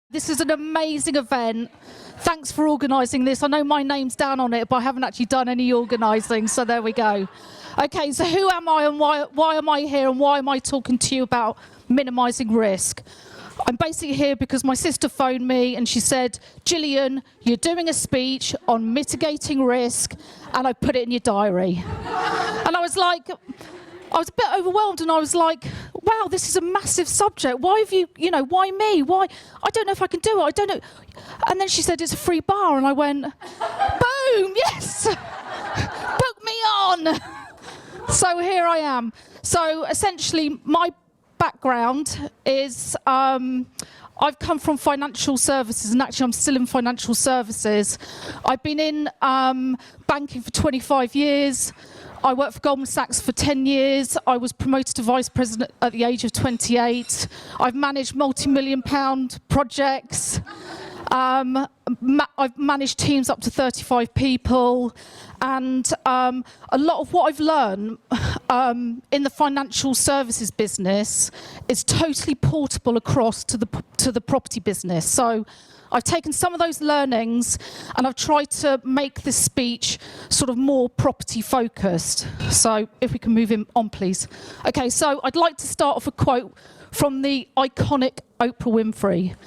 This is an amazing event. Thanks for organising this. I know my name's down on it, but I haven't actually done any organising, so there we go. Okay, so who am I and why am I here and why am I talking to you about minimising risk? I'm basically here because my sister phoned me and she said, Gillian, you're doing a speech on mitigating risk, and I put it in your diary. And I was a bit overwhelmed, and I was like, wow, this is a massive subject. Why have you, why me? Why? I don't know if I can do it. I don't know. And then she said, it's a free bar. And I went, boom, yes, book me on. So here I am. So essentially, my background is I've come from financial services, and actually I'm still in financial services. I've been in banking for 25 years. I worked for Goldman Sachs for 10 years. I was promoted to vice president at the age of 28. I've managed multi-million-pound projects. I've managed teams up to 35 people. And a lot of what I've learned in the financial services business is totally portable across to the property business. So I've taken some of those learnings and I've tried to make this speech sort of more property focused. So if we can move on, please. Okay, so I'd like to start off a quote from the iconic Oprah Winfrey.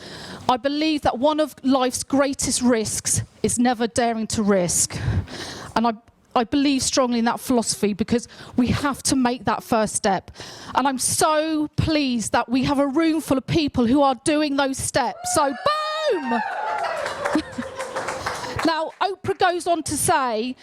I believe that one of life's greatest risks is never daring to risk. And I believe strongly in that philosophy because we have to make that first step. And I'm so pleased that we have a room full of people who are doing those steps. So boom! Now, Oprah goes on to say,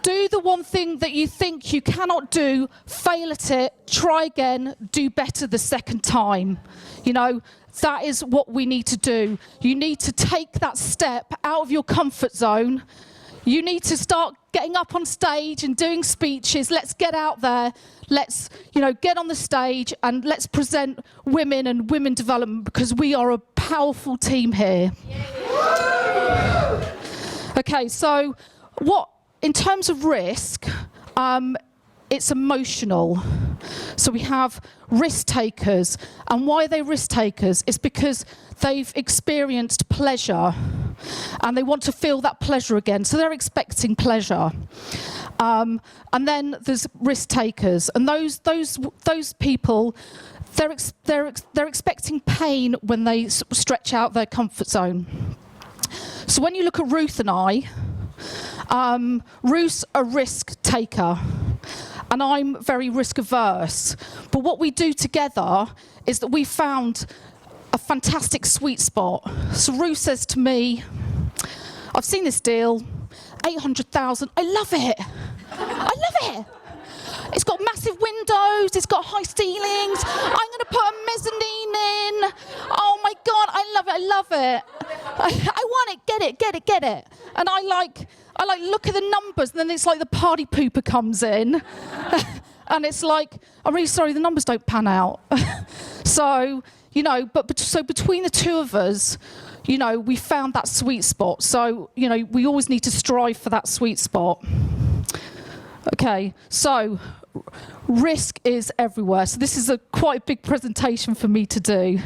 do the one thing that you think you cannot do, fail at it, try again, do better the second time. That is what we need to do. You need to take that step out of your comfort zone. You need to start getting up on stage and doing speeches. Let's get out there. Let's, get on the stage and let's present women and women development because we are a powerful team here. Okay, so in terms of risk, it's emotional. So we have risk takers. And why are they risk takers? It's because they've experienced pleasure and they want to feel that pleasure again. So they're expecting pleasure. And then there's risk takers. And those people, they're expecting pain when they stretch out their comfort zone. So when you look at Ruth and I, Ruth's a risk taker. And I'm very risk averse. But what we do together is that we found a fantastic sweet spot. So Ruth says to me, I've seen this deal, 800,000, I love it. I love it. It's got massive windows, it's got high ceilings, I'm going to put a mezzanine in. Oh my God, I love it. I want it, get it. And I look at the numbers, and then it's like the party pooper comes in. And it's like, I'm really sorry, the numbers don't pan out. So, so between the two of us, we found that sweet spot. So, we always need to strive for that sweet spot. Okay, so risk is everywhere. So this is quite a big presentation for me to do.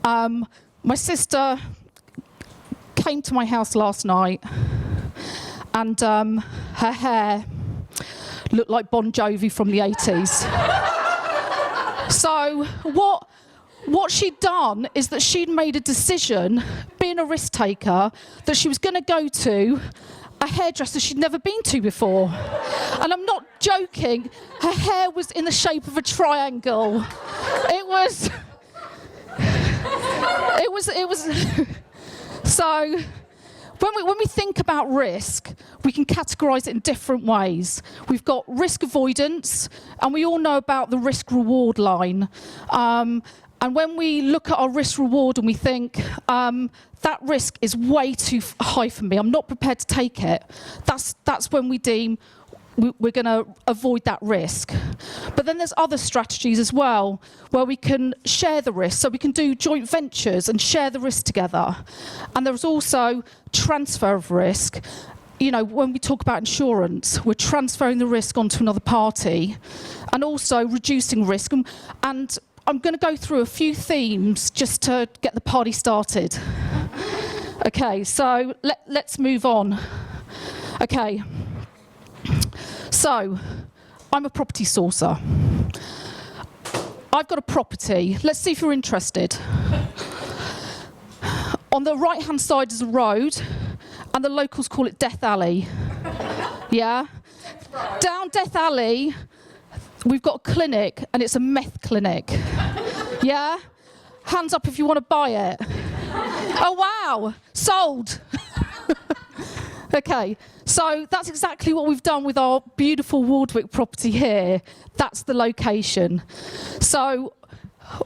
My sister came to my house last night, and her hair looked like Bon Jovi from the 80s. So what she'd done is that she'd made a decision, being a risk taker, that she was going to go to a hairdresser she'd never been to before. And I'm not joking, her hair was in the shape of a triangle. It was so when we think about risk, we can categorise it in different ways. We've got risk avoidance, and we all know about the risk-reward line. And when we look at our risk-reward and we think, that risk is way too high for me, I'm not prepared to take it, that's when we deem we're going to avoid that risk. But then there's other strategies as well, where we can share the risk. So we can do joint ventures and share the risk together. And there's also transfer of risk. When we talk about insurance, we're transferring the risk onto another party, and also reducing risk. And I'm going to go through a few themes just to get the party started. Okay, so let's move on. Okay, so I'm a property sourcer. I've got a property. Let's see if you're interested. On the right-hand side is a road, and the locals call it Death Alley. Yeah? Down Death Alley, we've got a clinic, and it's a meth clinic. Yeah? Hands up if you want to buy it. Oh, wow. Sold. Okay, so that's exactly what we've done with our beautiful Wardwick property here. That's the location. So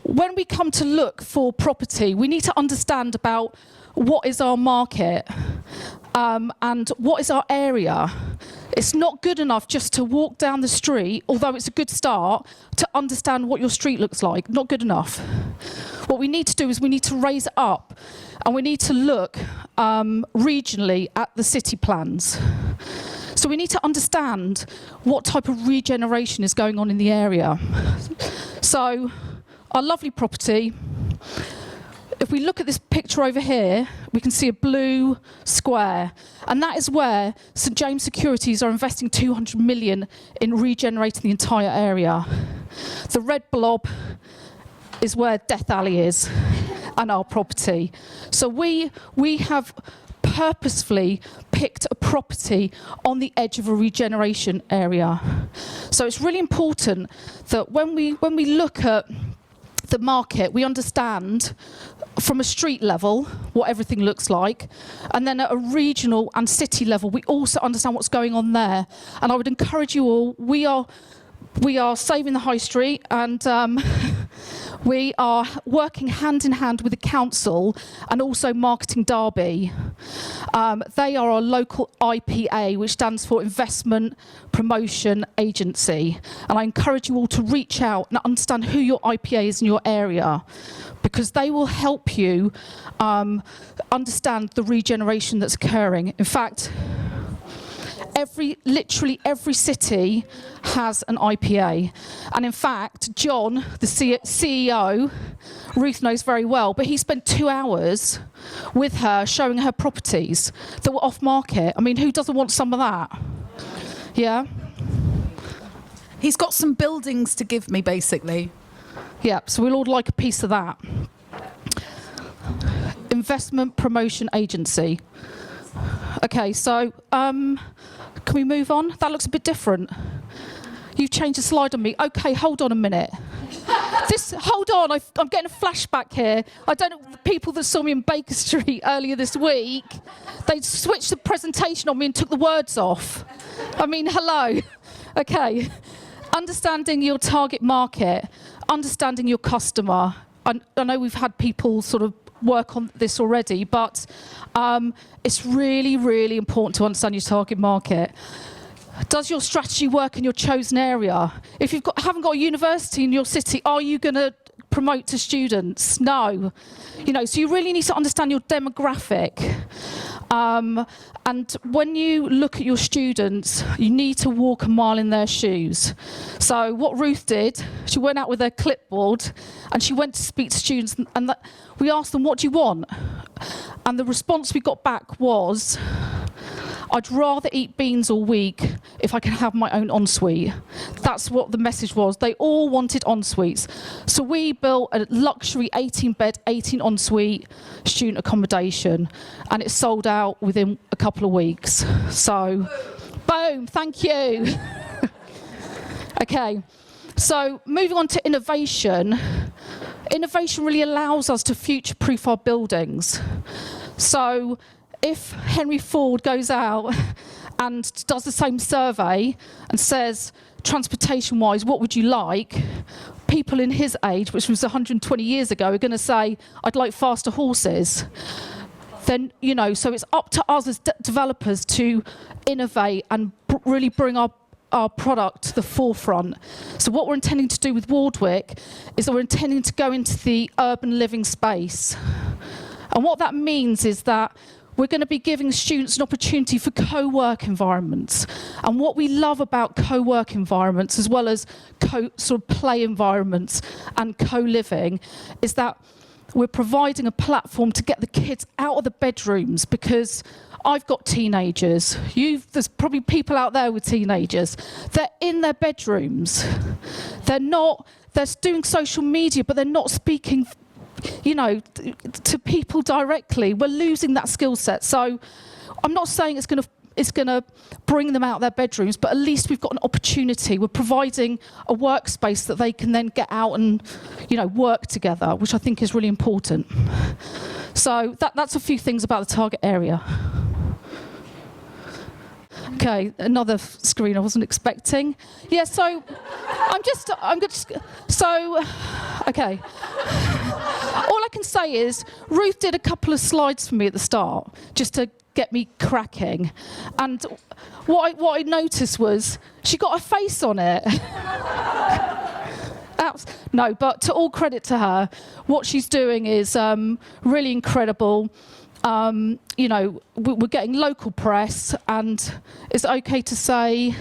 when we come to look for property, we need to understand about what is our market and what is our area. It's not good enough just to walk down the street, although it's a good start, to understand what your street looks like. Not good enough. What we need to do is we need to raise it up, and we need to look regionally at the city plans. So we need to understand what type of regeneration is going on in the area. So our lovely property, if we look at this picture over here, we can see a blue square, and that is where St James Securities are investing 200 million in regenerating the entire area. The red blob is where Death Alley is, and our property. So we have purposefully picked a property on the edge of a regeneration area. So it's really important that when we look at the market, we understand from a street level what everything looks like, and then at a regional and city level we also understand what's going on there. And I would encourage you all, we are saving the high street, and we are working hand in hand with the council and also Marketing Derby. They are our local IPA, which stands for Investment Promotion Agency. And I encourage you all to reach out and understand who your IPA is in your area, because they will help you understand the regeneration that's occurring. In fact, literally every city has an IPA. And in fact, John, the CEO, Ruth knows very well, but he spent 2 hours with her showing her properties that were off market. I mean, who doesn't want some of that? Yeah? He's got some buildings to give me, basically. Yeah, so we'll all like a piece of that. Investment Promotion Agency. Okay, so can we move on? That looks a bit different. You've changed the slide on me. Okay, hold on a minute. Hold on, I'm getting a flashback here. I don't know, the people that saw me in Baker Street earlier this week, they switched the presentation on me and took the words off. I mean, hello. Okay, understanding your target market, understanding your customer. I know we've had people sort of work on this already, but it's really, really important to understand your target market. Does your strategy work in your chosen area? If you haven't got a university in your city, are you going to promote to students? No. So you really need to understand your demographic. And when you look at your students, you need to walk a mile in their shoes. So what Ruth did, she went out with her clipboard and she went to speak to students, and we asked them, what do you want? And the response we got back was, I'd rather eat beans all week if I can have my own ensuite. That's what the message was. They all wanted ensuites. So we built a luxury 18-bed, 18 ensuite student accommodation, and it sold out within a couple of weeks. So, boom, thank you. Okay, so moving on to innovation. Innovation really allows us to future-proof our buildings. So if Henry Ford goes out and does the same survey and says, transportation-wise, what would you like? People in his age, which was 120 years ago, are going to say, I'd like faster horses. Then, so it's up to us as developers to innovate and really bring our product to the forefront. So what we're intending to do with Wardwick is that we're intending to go into the urban living space. And what that means is that we're going to be giving students an opportunity for co-work environments. And what we love about co-work environments, as well as sort of play environments and co-living, is that we're providing a platform to get the kids out of the bedrooms, because I've got teenagers. There's probably people out there with teenagers. They're in their bedrooms. They're doing social media, but they're not speaking, to people directly. We're losing that skill set. So I'm not saying it's going to bring them out of their bedrooms, but at least we've got an opportunity. We're providing a workspace that they can then get out and, work together, which I think is really important. So that's a few things about the target area. Okay, another screen I wasn't expecting. Yeah, so okay. All I can say is Ruth did a couple of slides for me at the start, just to get me cracking. And what I noticed was she got a face on it. No, but to all credit to her, what she's doing is really incredible. We're getting local press, and is it okay to say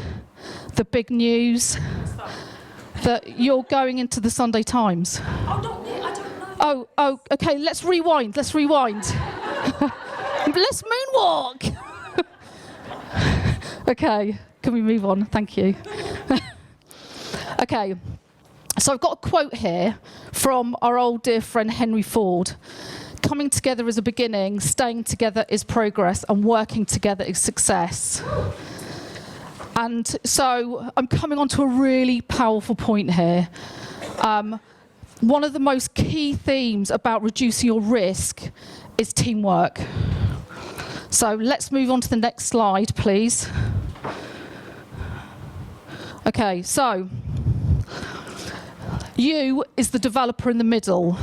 the big news that you're going into the Sunday Times? I don't know. Oh, okay, let's rewind. Let's moonwalk. Okay, can we move on? Thank you. Okay, so I've got a quote here from our old dear friend Henry Ford. Coming together is a beginning, staying together is progress, and working together is success. And so I'm coming on to a really powerful point here. One of the most key themes about reducing your risk is teamwork. So let's move on to the next slide, please. Okay, so you is the developer in the middle.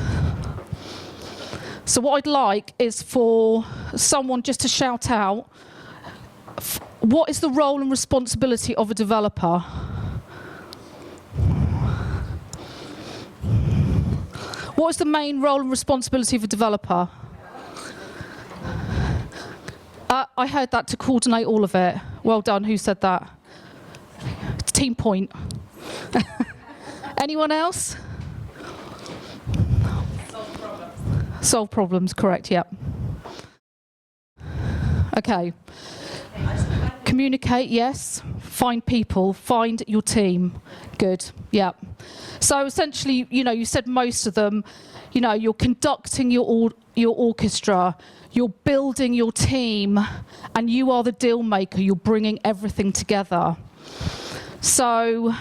So what I'd like is for someone just to shout out, what is the role and responsibility of a developer? What is the main role and responsibility of a developer? I heard that, to coordinate all of it. Well done, who said that? Team point. Anyone else? Solve problems, correct, yep. Okay. Communicate, yes. Find people, find your team. Good, yep. So essentially, you said most of them, you're conducting your orchestra, you're building your team, and you are the deal maker, you're bringing everything together. So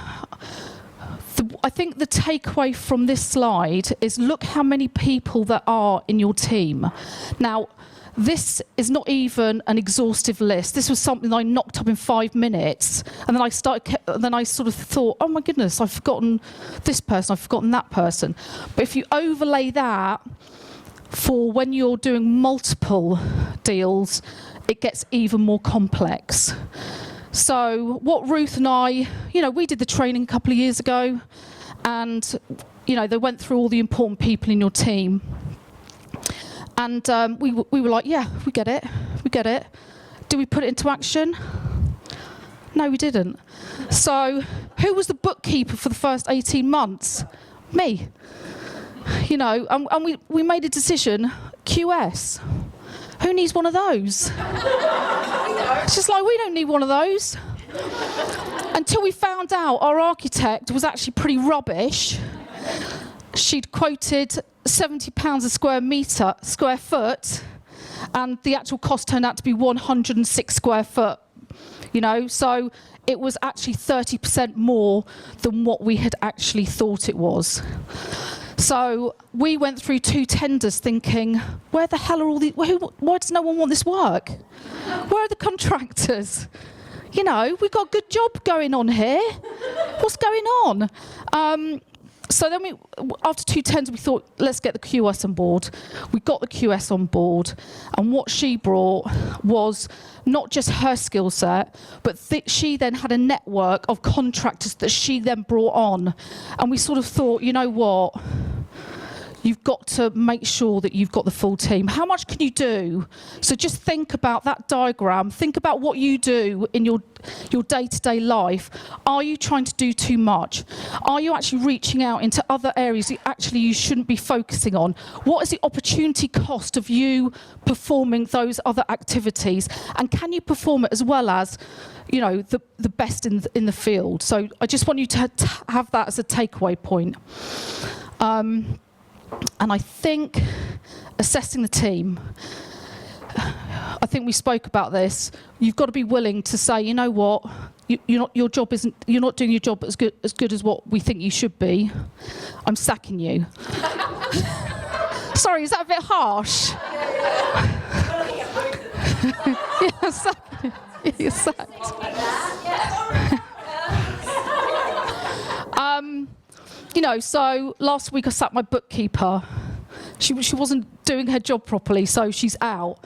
I think the takeaway from this slide is look how many people there are in your team. Now, this is not even an exhaustive list. This was something I knocked up in 5 minutes, and then I sort of thought, oh my goodness, I've forgotten this person, I've forgotten that person. But if you overlay that for when you're doing multiple deals, it gets even more complex. So what Ruth and I, we did the training a couple of years ago, and they went through all the important people in your team. And we were like, yeah, we get it. Did we put it into action? No, we didn't. So who was the bookkeeper for the first 18 months? Me. And we made a decision, QS. Who needs one of those? It's just like, we don't need one of those. Until we found out our architect was actually pretty rubbish. She'd quoted £70 a square foot, and the actual cost turned out to be 106 square foot. So it was actually 30% more than what we had actually thought it was. So we went through 2 tenders thinking, where the hell are all these, why does no one want this work? Where are the contractors? We've got a good job going on here. What's going on? So then after 2 tenders, we thought, let's get the QS on board. We got the QS on board, and what she brought was not just her skill set, but she then had a network of contractors that she then brought on. And we sort of thought, you know what? you've got to make sure that you've got the full team. How much can you do? So just think about that diagram. Think about what you do in your day-to-day life. Are you trying to do too much? Are you actually reaching out into other areas that actually you shouldn't be focusing on? What is the opportunity cost of you performing those other activities? And can you perform it as well as, you know, the best in the field? So I just want you to have that as a takeaway point. And I think assessing the team, I think we spoke about this. You've got to be willing to say, you know what, you're not doing your job as good as what we think you should be. I'm sacking you. Sorry, is that a bit harsh? You're sacked. You know, so last week I sacked my bookkeeper. She wasn't doing her job properly, so she's out.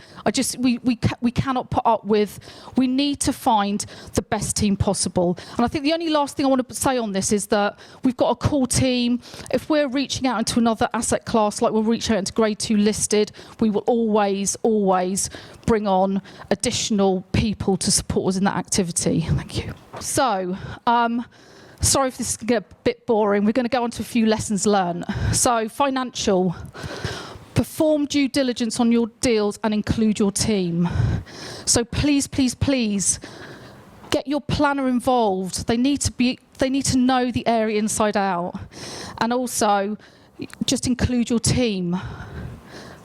We cannot put up with. We need to find the best team possible. And I think the only last thing I want to say on this is that we've got a core team. If we're reaching out into another asset class, like we'll reach out into grade 2 listed, we will always bring on additional people to support us in that activity. Thank you. So. Sorry if this is going to get a bit boring. We're going to go on to a few lessons learned. So, financial. Perform due diligence on your deals and include your team. So please, get your planner involved. They need to know the area inside out. And also, just include your team.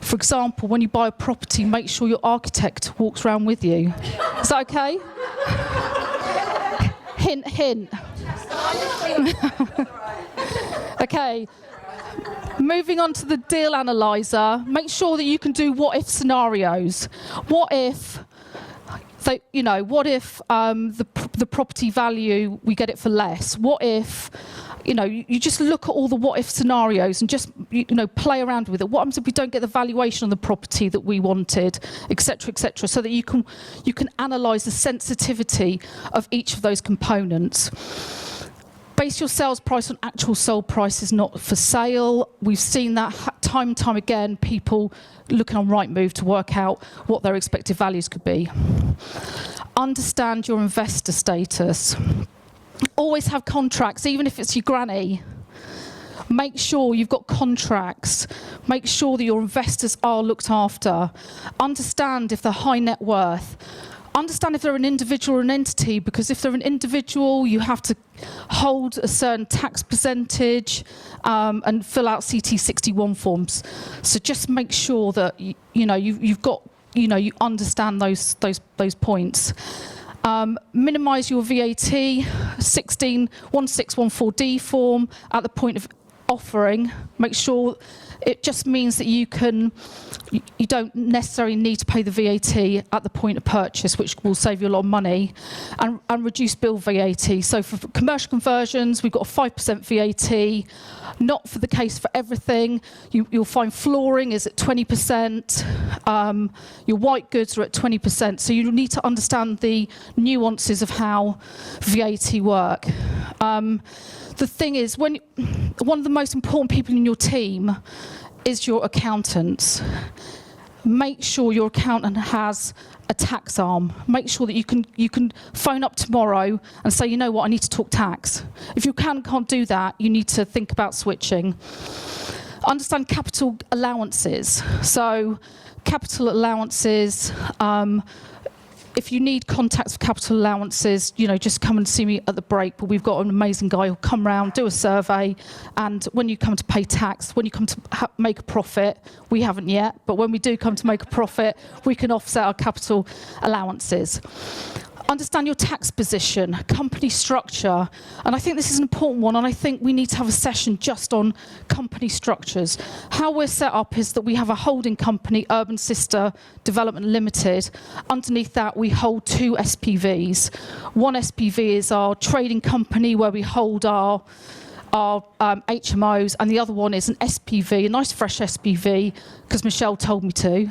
For example, when you buy a property, make sure your architect walks around with you. Is that okay? Hint, hint. Okay, moving on to the deal analyzer. Make sure that you can do what-if scenarios. What if, the property value, we get it for less? What if, you just look at all the what-if scenarios and just, play around with it. What happens if we don't get the valuation on the property that we wanted, et cetera, so that you can analyse the sensitivity of each of those components. Base your sales price on actual sold prices, not for sale. We've seen that time and time again, people looking on Rightmove to work out what their expected values could be. Understand your investor status. Always have contracts, even if it's your granny. Make sure you've got contracts. Make sure that your investors are looked after. Understand if they're high net worth. Understand if they're an individual or an entity, because if they're an individual, you have to hold a certain tax percentage and fill out CT61 forms. So just make sure that you've got you understand those points. Minimise your VAT 1614D form at the point of offering. Make sure it just means that you don't necessarily need to pay the VAT at the point of purchase, which will save you a lot of money, and reduce bill VAT. So for commercial conversions, we've got a 5% VAT. Not for the case for everything. You'll find flooring is at 20%. Your white goods are at 20%. So you need to understand the nuances of how VAT work. The thing is, one of the most important people in your team is your accountants. Make sure your accountant has a tax arm. Make sure that you can phone up tomorrow and say, you know what, I need to talk tax. If you can't do that, you need to think about switching. Understand capital allowances. So capital allowances, if you need contacts for capital allowances, just come and see me at the break. But we've got an amazing guy who'll come round, do a survey, and when you come to pay tax, when you come to make a profit, we haven't yet, but when we do come to make a profit, we can offset our capital allowances. Understand your tax position, company structure, and I think this is an important one, and I think we need to have a session just on company structures. How we're set up is that we have a holding company, Urban Sister Development Limited. Underneath that, we hold 2 SPVs. One SPV is our trading company where we hold our HMOs, and the other one is an SPV, a nice fresh SPV, because Michelle told me to.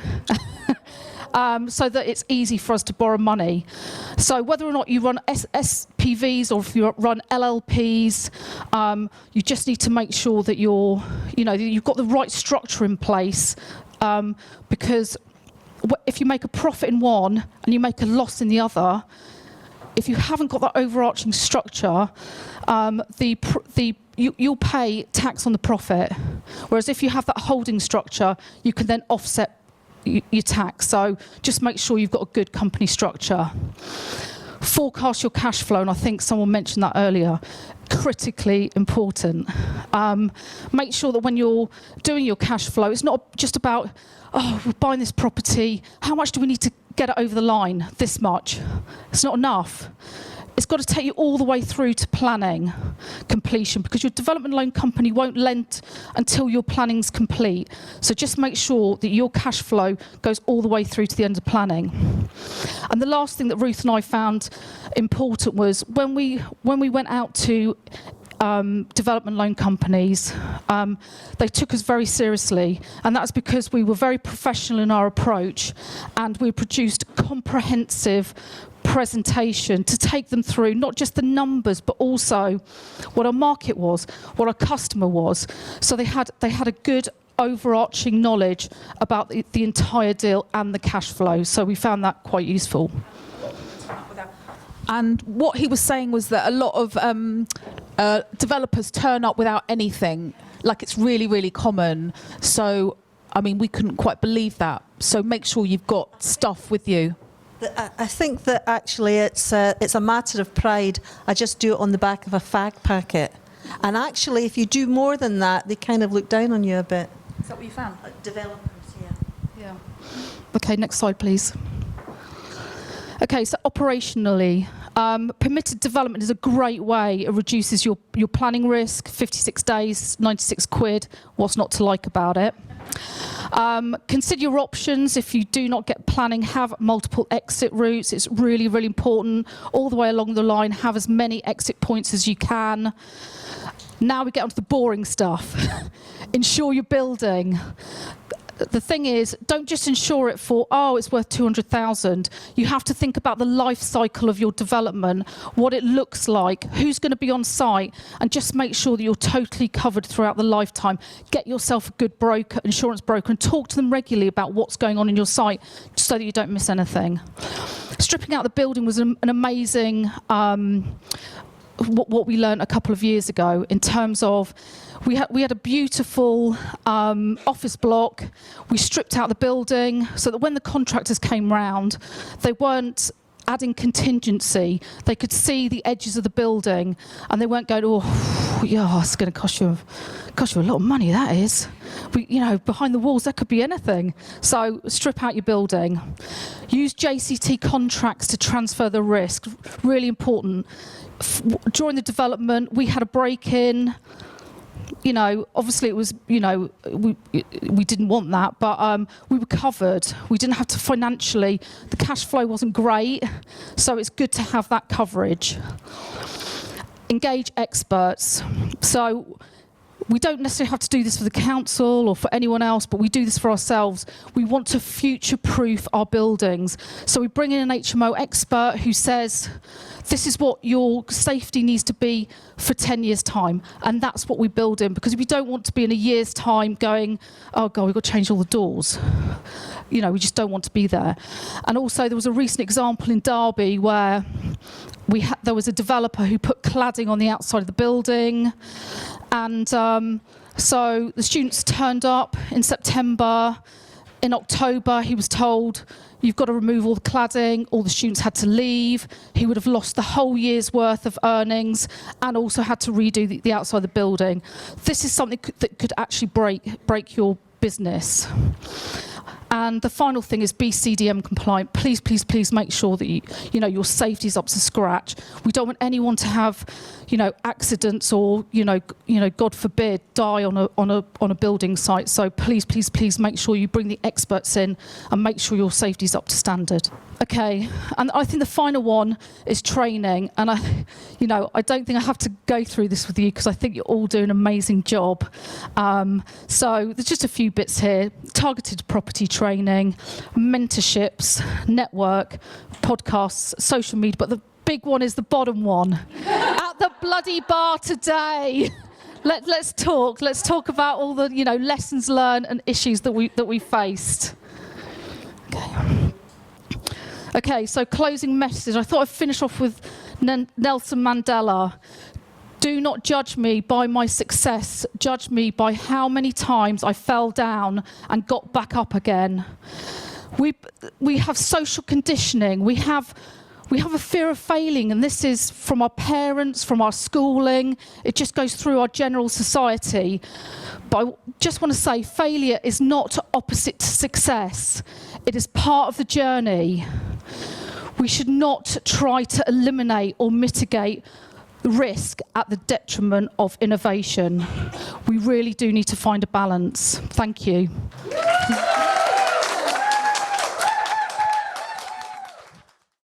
so that it's easy for us to borrow money. So whether or not you run SPVs or if you run LLPs, you just need to make sure that you've got the right structure in place, because if you make a profit in one and you make a loss in the other, if you haven't got that overarching structure, you'll pay tax on the profit. Whereas if you have that holding structure, you can then offset your tax. So just make sure you've got a good company structure. Forecast your cash flow, and I think someone mentioned that earlier. Critically important. Make sure that when you're doing your cash flow, it's not just about, we're buying this property, how much do we need to get it over the line? This much. It's not enough. It's got to take you all the way through to planning completion, because your development loan company won't lend until your planning's complete. So just make sure that your cash flow goes all the way through to the end of planning. And the last thing that Ruth and I found important was when we went out to development loan companies, they took us very seriously, and that's because we were very professional in our approach, and we produced comprehensive presentation to take them through not just the numbers but also what our market was, what our customer was. So they had a good overarching knowledge about the entire deal and the cash flow. So we found that quite useful. And what he was saying was that a lot of developers turn up without anything. Like, it's really, really common. So, I mean, we couldn't quite believe that. So make sure you've got stuff with you. I think that actually it's a matter of pride. I just do it on the back of a fag packet. And actually, if you do more than that, they kind of look down on you a bit. Is that what you found? Developers, Yeah. Okay, next slide, please. Okay, so operationally, permitted development is a great way. It reduces your planning risk, 56 days, 96 quid. What's not to like about it? Consider your options. If you do not get planning, have multiple exit routes. It's really, really important. All the way along the line, have as many exit points as you can. Now we get onto the boring stuff. Insure your building. The thing is, don't just insure it for, it's worth 200,000. You have to think about the life cycle of your development, what it looks like, who's going to be on site, and just make sure that you're totally covered throughout the lifetime. Get yourself a good broker, insurance broker, and talk to them regularly about what's going on in your site so that you don't miss anything. Stripping out the building was an amazing what we learned a couple of years ago in terms of we had a beautiful office block. We stripped out the building so that when the contractors came round, they weren't adding contingency. They could see the edges of the building, and they weren't going, it's going to cost you a lot of money, that is. Behind the walls, that could be anything. So strip out your building. Use JCT contracts to transfer the risk. Really important. During the development, we had a break-in. Obviously it was, we didn't want that, but we were covered. We didn't have to financially, the cash flow wasn't great, so it's good to have that coverage. Engage experts. So we don't necessarily have to do this for the council or for anyone else, but we do this for ourselves. We want to future-proof our buildings. So we bring in an HMO expert who says, this is what your safety needs to be for 10 years' time. And that's what we build in, because we don't want to be in a year's time going, oh God, we've got to change all the doors. We just don't want to be there. And also there was a recent example in Derby where there was a developer who put cladding on the outside of the building. And so the students turned up in September. In October, he was told, you've got to remove all the cladding. All the students had to leave. He would have lost the whole year's worth of earnings and also had to redo the outside of the building. This is something that could actually break your business. And the final thing is be CDM compliant. Please, please, please make sure that your safety is up to scratch. We don't want anyone to have, accidents or, God forbid, die on a building site. So please, please, please make sure you bring the experts in and make sure your safety is up to standard. Okay, and I think the final one is training. And I don't think I have to go through this with you because I think you're all doing an amazing job. So there's just a few bits here. Targeted property training. training, mentorships, network, podcasts, social media, but the big one is the bottom one. At the bloody bar today. Let's talk. Let's talk about all the lessons learned and issues that we faced. Okay, so closing message. I thought I'd finish off with Nelson Mandela. Do not judge me by my success. Judge me by how many times I fell down and got back up again. We have social conditioning. We have a fear of failing, and this is from our parents, from our schooling. It just goes through our general society. But I just want to say failure is not opposite to success. It is part of the journey. We should not try to eliminate or mitigate risk at the detriment of innovation. We really do need to find a balance. Thank you.